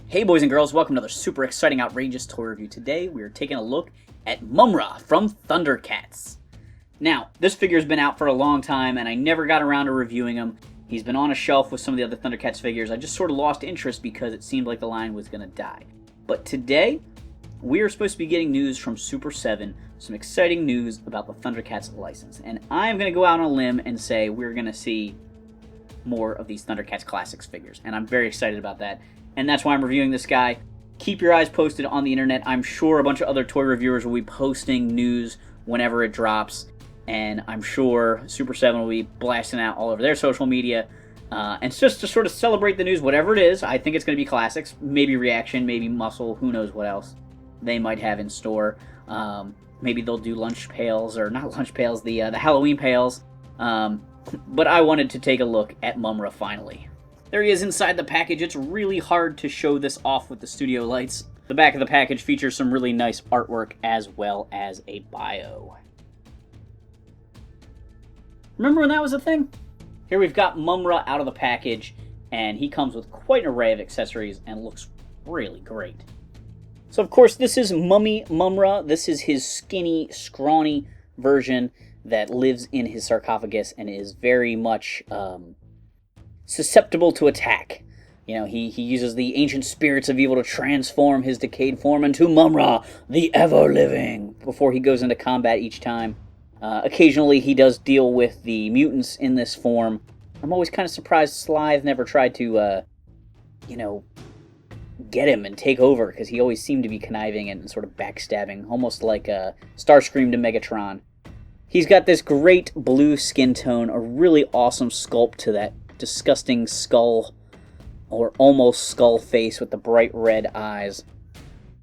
Hey boys and girls, welcome to another super exciting, outrageous toy review. Today we are taking a look at Mumm-Ra from Thundercats. Now, this figure's been out for a long time and I never got around to reviewing him. He's been on a shelf with some of the other Thundercats figures. I just sort of lost interest because it seemed like the line was going to die. But today, we are supposed to be getting news from Super 7, some exciting news about the Thundercats license. And I'm going to go out on a limb and say we're going to see more of these Thundercats Classics figures. And I'm very excited about that. And that's why I'm reviewing this guy. Keep your eyes posted on the internet. I'm sure a bunch of other toy reviewers will be posting news whenever it drops. And I'm sure Super 7 will be blasting out all over their social media. And it's just to sort of celebrate the news, whatever it is. I think it's going to be classics. Maybe reaction, maybe muscle, who knows what else they might have in store. Maybe they'll do lunch pails, or not lunch pails, the Halloween pails. But I wanted to take a look at Mumm-Ra finally. There he is inside the package. It's really hard to show this off with the studio lights. The back of the package features some really nice artwork as well as a bio. Remember when that was a thing? Here we've got Mumm-Ra out of the package, and he comes with quite an array of accessories and looks really great. So of course this is Mummy Mumm-Ra. This is his skinny, scrawny version that lives in his sarcophagus and is very much susceptible to attack. You know, he uses the ancient spirits of evil to transform his decayed form into Mumm-Ra, the ever-living, before he goes into combat each time. Occasionally he does deal with the mutants in this form. I'm always kind of surprised Slythe never tried to, get him and take over, because he always seemed to be conniving and sort of backstabbing, almost like Starscream to Megatron. He's got this great blue skin tone, a really awesome sculpt to that disgusting skull, or almost skull face with the bright red eyes.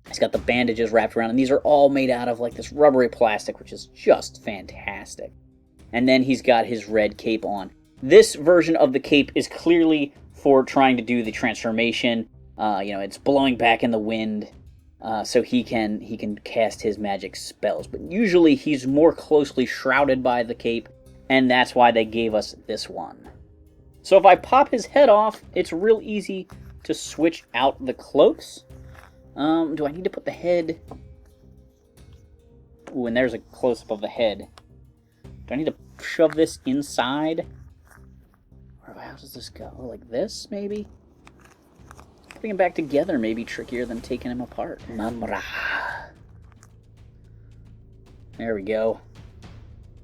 He's got the bandages wrapped around, and these are all made out of like this rubbery plastic, which is just fantastic. And then he's got his red cape on. This version of the cape is clearly for trying to do the transformation. It's blowing back in the wind, so he can cast his magic spells. But usually he's more closely shrouded by the cape, and that's why they gave us this one. So if I pop his head off, it's real easy to switch out the cloaks. Do I need to put the head... Ooh, and there's a close-up of the head. Do I need to shove this inside? Or how does this go? Like this, maybe? Putting him back together may be trickier than taking him apart. Mumm-Ra. There we go.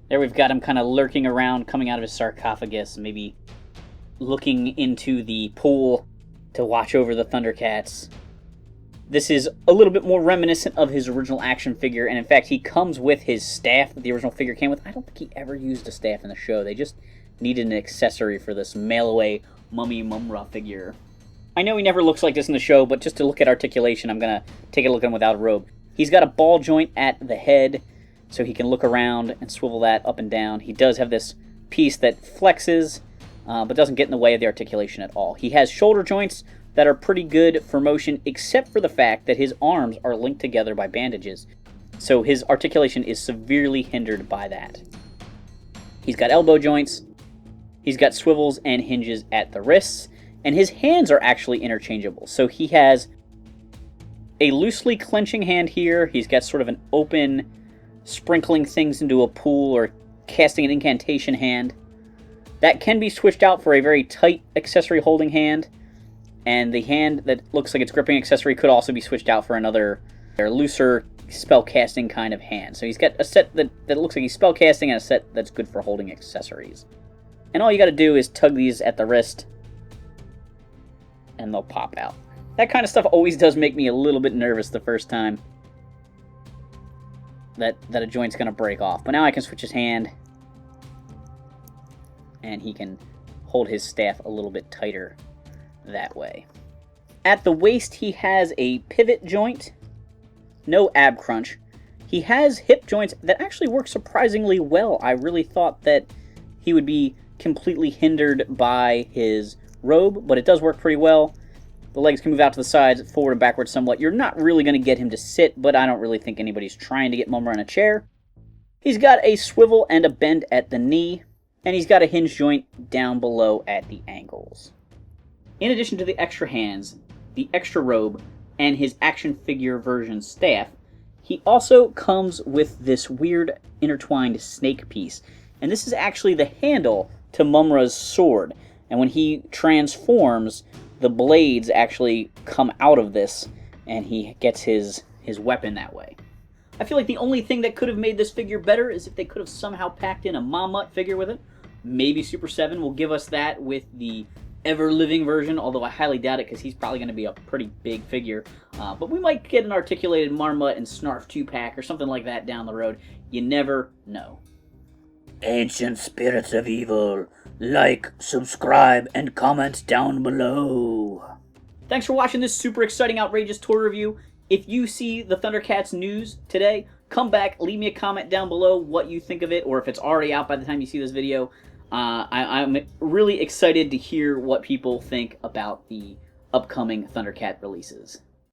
There we've got him kind of lurking around, coming out of his sarcophagus, maybe looking into the pool to watch over the Thundercats. This is a little bit more reminiscent of his original action figure, and in fact he comes with his staff that the original figure came with. I don't think he ever used a staff in the show. They just needed an accessory for this mail-away Mummy Mumm-Ra figure. I know he never looks like this in the show, but just to look at articulation, I'm going to take a look at him without a robe. He's got a ball joint at the head, so he can look around and swivel that up and down. He does have this piece that flexes, but doesn't get in the way of the articulation at all. He has shoulder joints that are pretty good for motion, except for the fact that his arms are linked together by bandages. So his articulation is severely hindered by that. He's got elbow joints, he's got swivels and hinges at the wrists, and his hands are actually interchangeable. So he has a loosely clenching hand here, he's got sort of an open sprinkling things into a pool or casting an incantation hand. That can be switched out for a very tight accessory holding hand, and the hand that looks like it's gripping accessory could also be switched out for another looser spell casting kind of hand. So he's got a set that looks like he's spell casting and a set that's good for holding accessories. And all you got to do is tug these at the wrist and they'll pop out. That kind of stuff always does make me a little bit nervous the first time that a joint's going to break off. But now I can switch his hand, and he can hold his staff a little bit tighter that way. At the waist, he has a pivot joint, no ab crunch. He has hip joints that actually work surprisingly well. I really thought that he would be completely hindered by his robe, but it does work pretty well. The legs can move out to the sides, forward and backwards somewhat. You're not really going to get him to sit, but I don't really think anybody's trying to get Mumm-Ra in a chair. He's got a swivel and a bend at the knee, and he's got a hinge joint down below at the ankles. In addition to the extra hands, the extra robe, and his action figure version staff, he also comes with this weird intertwined snake piece. And this is actually the handle to Mumm-Ra's sword. And when he transforms, the blades actually come out of this, and he gets his weapon that way. I feel like the only thing that could have made this figure better is if they could have somehow packed in a Mumm-Mutt figure with it. Maybe Super 7 will give us that with the ever-living version, although I highly doubt it because he's probably going to be a pretty big figure. But we might get an articulated Marmot and Snarf 2-pack or something like that down the road. You never know. Ancient spirits of evil, like, subscribe, and comment down below. Thanks for watching this super exciting, outrageous toy review. If you see the Thundercats news today, come back, leave me a comment down below what you think of it, or if it's already out by the time you see this video. I'm really excited to hear what people think about the upcoming Thundercat releases.